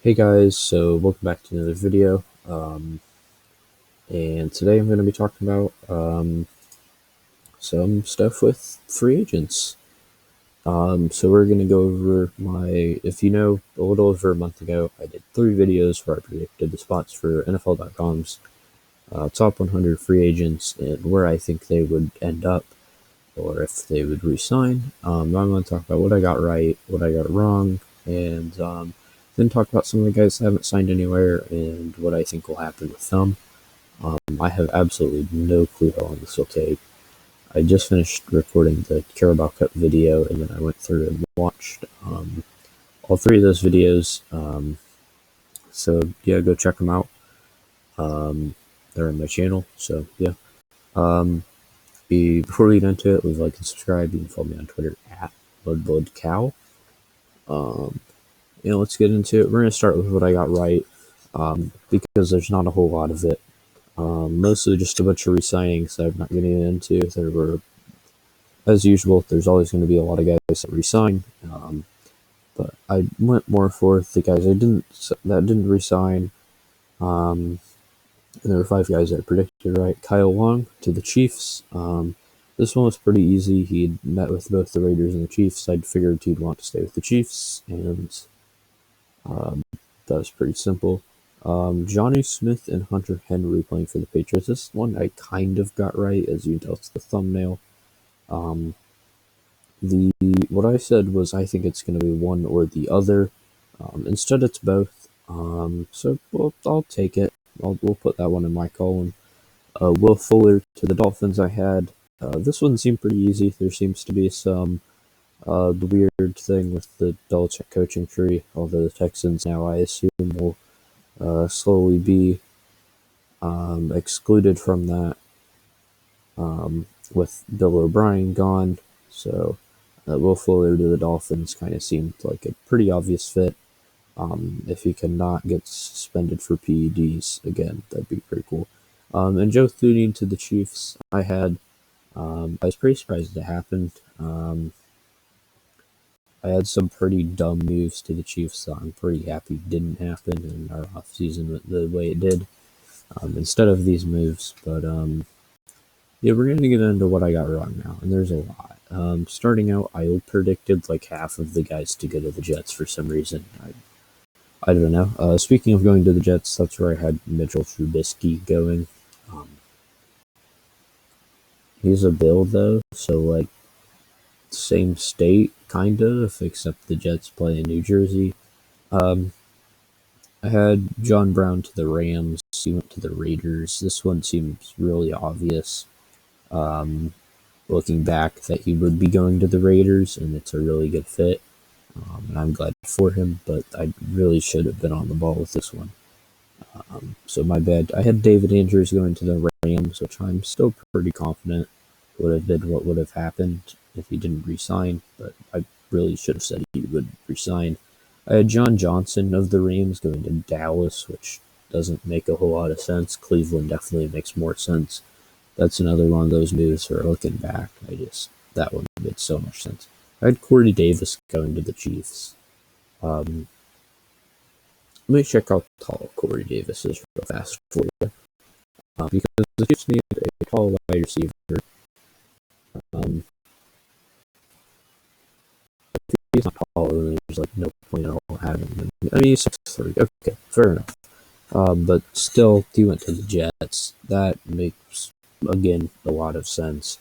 Hey guys, so welcome back to another video. And today I'm going to be talking about some stuff with free agents. So we're going to go over if you know, a little over a month ago, I did 3 videos where I predicted the spots for NFL.com's top 100 free agents and where I think they would end up or if they would re-sign. I'm going to talk about what I got right, what I got wrong, and then talk about some of the guys that haven't signed anywhere and what I think will happen with them. I have absolutely no clue how long this will take. I just finished recording the Carabao Cup video, and then I went through and watched all 3 of those videos. So yeah, go check them out. They're on my channel. So yeah. Before we get into it, leave a like and subscribe. You can follow me on Twitter at BloodBloodCow. Let's get into it. We're going to start with what I got right, because there's not a whole lot of it. Mostly just a bunch of re-signings that I'm not getting into. There were, as usual, there's always going to be a lot of guys that re-sign, but I went more for the guys that didn't re-sign. And there were 5 guys that I predicted right. Kyle Long to the Chiefs. This one was pretty easy. He'd met with both the Raiders and the Chiefs. I'd figured he'd want to stay with the Chiefs, and that was pretty simple. Johnny Smith and Hunter Henry playing for the Patriots. This one I kind of got right, as you can tell, it's the thumbnail. The what I said was I think it's going to be one or the other. Instead, it's both. I'll take it. We'll put that one in my column. Will Fuller to the Dolphins. I had this one seemed pretty easy. There seems to be some the weird thing with the Belichick coaching tree. Although the Texans now, I assume, will slowly be excluded from that with Bill O'Brien gone. So Will Fuller to the Dolphins kind of seemed like a pretty obvious fit. If he cannot get suspended for PEDs again, that'd be pretty cool. And Joe Thuney to the Chiefs. I was pretty surprised it happened. I had some pretty dumb moves to the Chiefs, so I'm pretty happy it didn't happen in our offseason the way it did instead of these moves. But yeah, we're going to get into what I got wrong now, and there's a lot. Starting out, I predicted like half of the guys to go to the Jets for some reason. I don't know. Speaking of going to the Jets, that's where I had Mitchell Trubisky going. Um, he's a Bill, though, so like same state, kind of, except the Jets play in New Jersey. Um, I had John Brown to the Rams. He went to the Raiders. This one seems really obvious. Um, Looking back, that he would be going to the Raiders, and it's a really good fit. And I'm glad for him, but I really should have been on the ball with this one. So my bad. I had David Andrews going to the Rams, which I'm still pretty confident would have been what would have happened if he didn't resign, but I really should have said he would resign. I had John Johnson of the Rams going to Dallas, which doesn't make a whole lot of sense. Cleveland definitely makes more sense. That's another one of those moves where looking back, that one made so much sense. I had Corey Davis going to the Chiefs. Um, Let me check how tall Corey Davis is real fast for you. Because the Chiefs need a tall wide receiver. Um, if he's not tall, then there's like no point at all having him. I mean, he's 6'3". Okay, fair enough. But still, he went to the Jets. That makes, again, a lot of sense.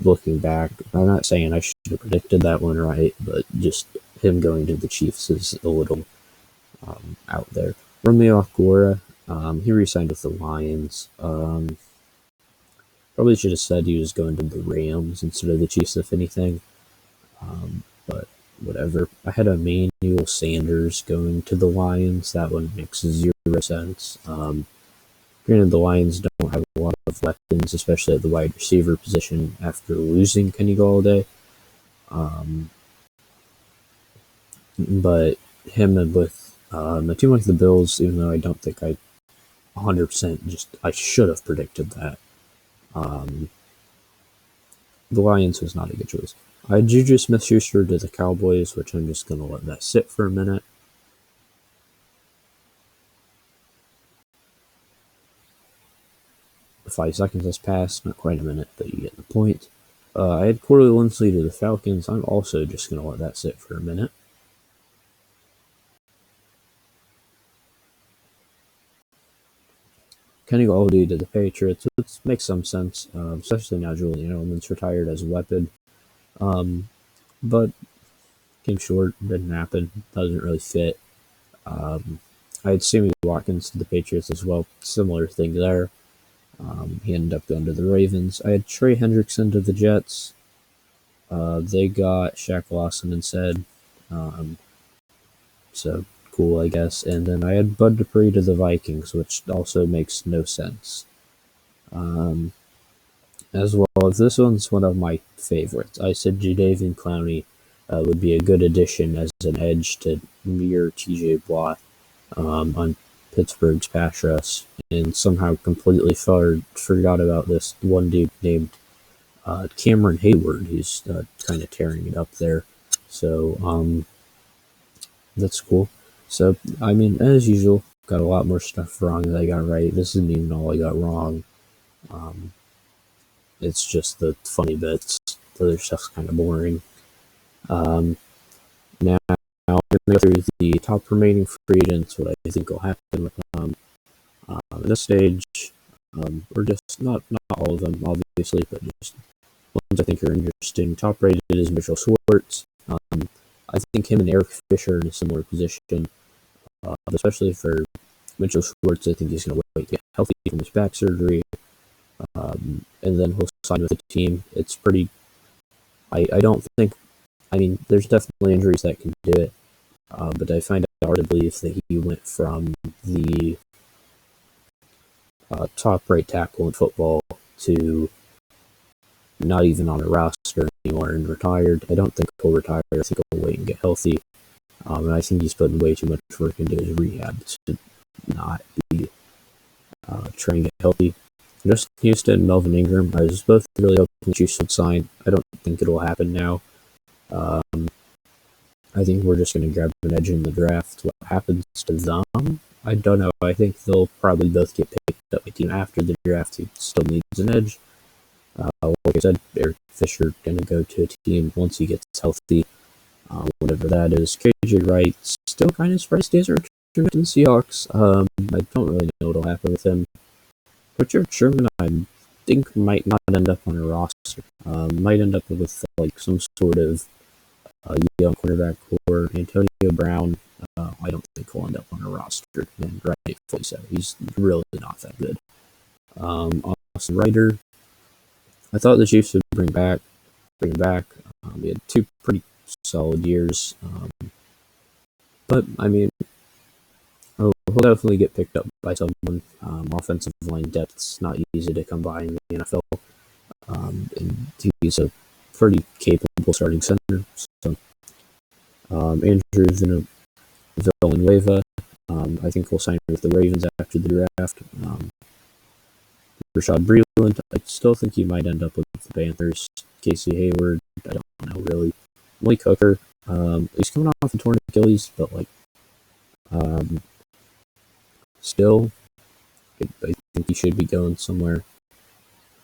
Looking back, I'm not saying I should have predicted that one right, but just him going to the Chiefs is a little out there. Romeo Okwara, he re-signed with the Lions. Probably should have said he was going to the Rams instead of the Chiefs, if anything. But whatever. I had Emmanuel Sanders going to the Lions. That one makes 0 sense. Granted, the Lions don't have a lot of weapons, especially at the wide receiver position after losing Kenny Golladay. But him and with a team like the Bills, even though I don't think I 100% I should have predicted that. The Lions was not a good choice. I had Juju Smith-Schuster to the Cowboys, which I'm just going to let that sit for a minute. 5 seconds has passed, not quite a minute, but you get the point. I had Corey Linsley to the Falcons. I'm also just going to let that sit for a minute. Kenny Golladay to the Patriots, which makes some sense, especially now Julian Edelman's retired as a weapon. But came short, didn't happen, doesn't really fit. I had Sammy Watkins to the Patriots as well, similar thing there. He ended up going to the Ravens. I had Trey Hendrickson to the Jets. They got Shaq Lawson instead. So cool, I guess. And then I had Bud Dupree to the Vikings, which also makes no sense. As well as this one's one of my favorites. I said Jadeveon Clowney would be a good addition as an edge to mirror TJ Watt on Pittsburgh's pass rush, and somehow completely forgot about this one dude named Cameron Hayward, who's kind of tearing it up there. So that's cool. So, I mean, as usual, got a lot more stuff wrong than I got right. This isn't even all I got wrong. It's just the funny bits. The other stuff's kind of boring. Now, I'm going to go through the top remaining free agents, what I think will happen with them. At this stage, or just not all of them, obviously, but just ones I think are interesting. Top rated is Mitchell Schwartz. I think him and Eric Fisher are in a similar position, especially for Mitchell Schwartz. I think he's going to wait to get healthy from his back surgery, and then he'll sign with the team. It's pretty. I don't think. I mean, there's definitely injuries that can do it, but I find it hard to believe that he went from the top right tackle in football to not even on a roster anymore and retired. I don't think he'll retire. I think he'll wait and get healthy. And I think he's putting way too much work into his rehab to not be trying to get healthy. Justin Houston and Melvin Ingram, I was both really hoping the Chiefs would sign. I don't think it'll happen now. I think we're just going to grab an edge in the draft. What happens to them? I don't know. I think they'll probably both get picked up by team after the draft. He still needs an edge. Like I said, Eric Fisher going to go to a team once he gets healthy, whatever that is. KJ Wright, still kind of surprised he hasn't returned to the Seahawks. I don't really know what'll happen with him. Richard Sherman, I think, might not end up on a roster. Might end up with like some sort of young quarterback core. Antonio Brown, I don't think he'll end up on a roster, and rightfully so. He's really not that good. Austin Ryder, I thought the Chiefs would bring back. He had 2 pretty solid years, but I mean, he'll definitely get picked up by someone. Offensive line depth's not easy to come by in the NFL, and he's a pretty capable starting center. So, Andrew Villanueva, I think he'll sign with the Ravens after the draft. Rashad Breeland, I still think he might end up with the Panthers. Casey Hayward, I don't know really. Malik Hooker, he's coming off a torn Achilles, but like, still, I think he should be going somewhere.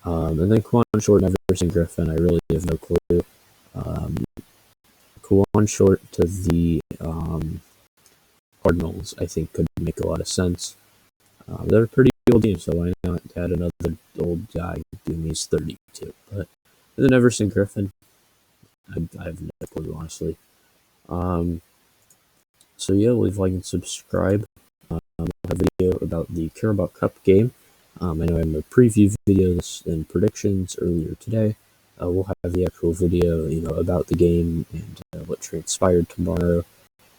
And then Quan Short and Everson Griffin, I really have no clue. Quan Short to the Cardinals, I think, could make a lot of sense. They're a pretty old team, so why not add another old guy? He's 32. But then Everson Griffin, I have no clue, honestly. So yeah, leave a like and subscribe. I have a video about the Carabao Cup game. I know I have a preview videos and predictions earlier today. We'll have the actual video, about the game and what transpired tomorrow,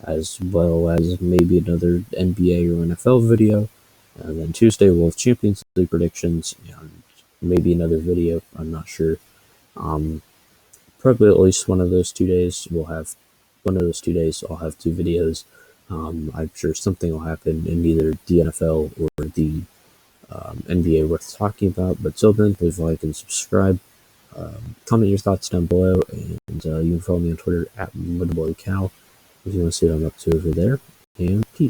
as well as maybe another NBA or NFL video. And then Tuesday we'll have Champions League predictions and maybe another video. I'm not sure. Probably at least one of those 2 days I'll have 2 videos. I'm sure something will happen in either the NFL or the NBA worth talking about. But till then, please like and subscribe. Comment your thoughts down below, and you can follow me on Twitter at MudboyCal if you want to see what I'm up to over there. And peace.